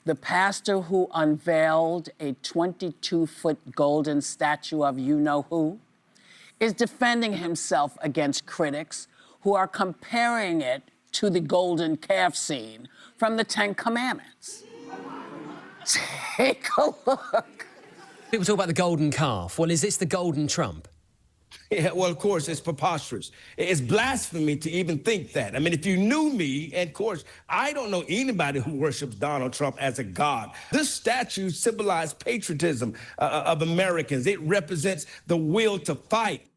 the pastor who unveiled a 22-foot golden statue of you-know-who is defending himself against critics who are comparing it to the golden calf scene from the Ten Commandments. Take a look. People talk about the golden calf. Well, is this the golden Trump? Yeah, well, of course, it's preposterous. It's blasphemy to even think that. I mean, if you knew me, and of course, I don't know anybody who worships Donald Trump as a god. This statue symbolized patriotism of Americans. It represents the will to fight.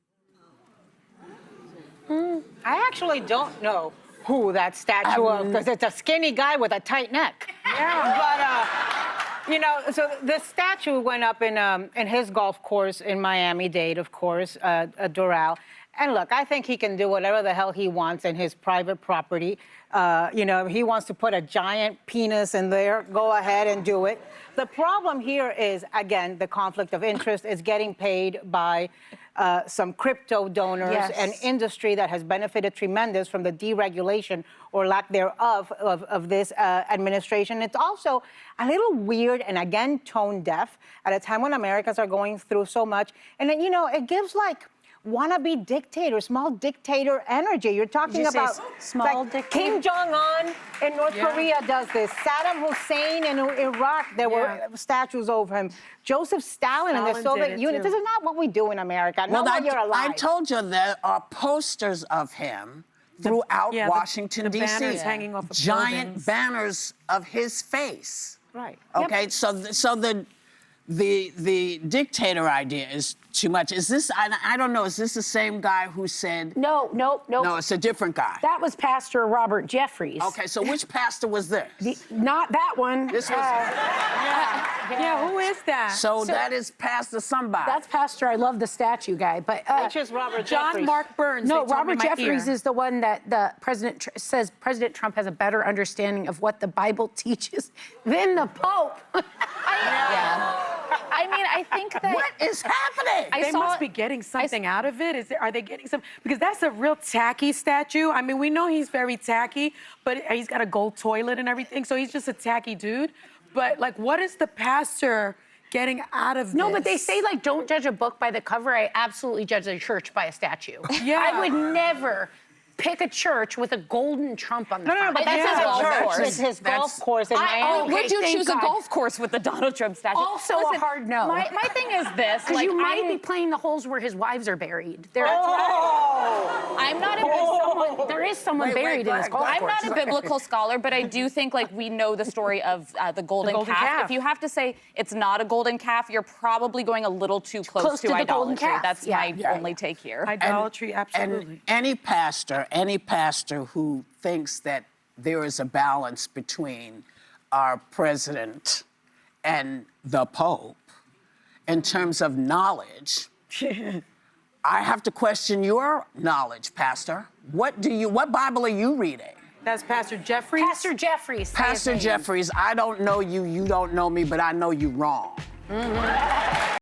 I actually don't know who that statue of, because it's a skinny guy with a tight neck. Yeah, but, you know, so the statue went up in his golf course in Miami-Dade, of course, Doral. And look, I think he can do whatever the hell he wants in his private property. You know, he wants to put a giant penis in there, go ahead and do it. The problem here is, again, the conflict of interest is getting paid by some crypto donors and industry that has benefited tremendous from the deregulation or lack thereof of this administration. It's also a little weird and, again, tone deaf at a time when Americans are going through so much. And then, you know, it gives, like, wannabe dictator, small dictator energy. You're talking about small like Kim Jong-un in North Korea does this. Saddam Hussein in Iraq, there were statues over him. Joseph Stalin in the Soviet Union. This is not what we do in America. Not while you're alive. I told you there are posters of him throughout Washington, D.C. banners hanging off of giant buildings. banners of his face. Right. Okay, so the dictator idea is too much. Is this, I don't know, is this the same guy who said... No. No, it's a different guy. That was Pastor Robert Jeffries. Okay, so which pastor was this? Not that one. This was... Yeah, who is that? So that is Pastor somebody. That's Pastor, I love the statue guy, but... Which is Robert John Jeffries. Mark Burns. No, Robert Jeffries is the one that the President says President Trump has a better understanding of what the Bible teaches than the Pope. I mean, I think that... What is happening? They must be getting something out of it. Are they getting some? Because that's a real tacky statue. I mean, we know he's very tacky, but he's got a gold toilet and everything, so he's just a tacky dude. But, like, what is the pastor getting out of this? No, but they say, like, don't judge a book by the cover. I absolutely judge a church by a statue. Yeah. I would never pick a church with a golden Trump on the front. But that's his golf course. It's his golf course in Miami. Would you choose a golf course with the Donald Trump statue? Also a hard no. My thing is this. Because you might be playing the holes where his wives are buried. I'm not a There is someone buried in his golf course. I'm not a biblical scholar, but I do think, like, we know the story of the golden calf. If you have to say it's not a golden calf, you're probably going a little too close to the golden idolatry. calf. That's my only take here. Idolatry, absolutely. And any pastor who thinks that there is a balance between our president and the Pope in terms of knowledge, I have to question your knowledge, Pastor. What Bible are you reading? That's Pastor Jeffries? Pastor Jeffries. Pastor Jeffries, I don't know you, you don't know me, but I know you wrong.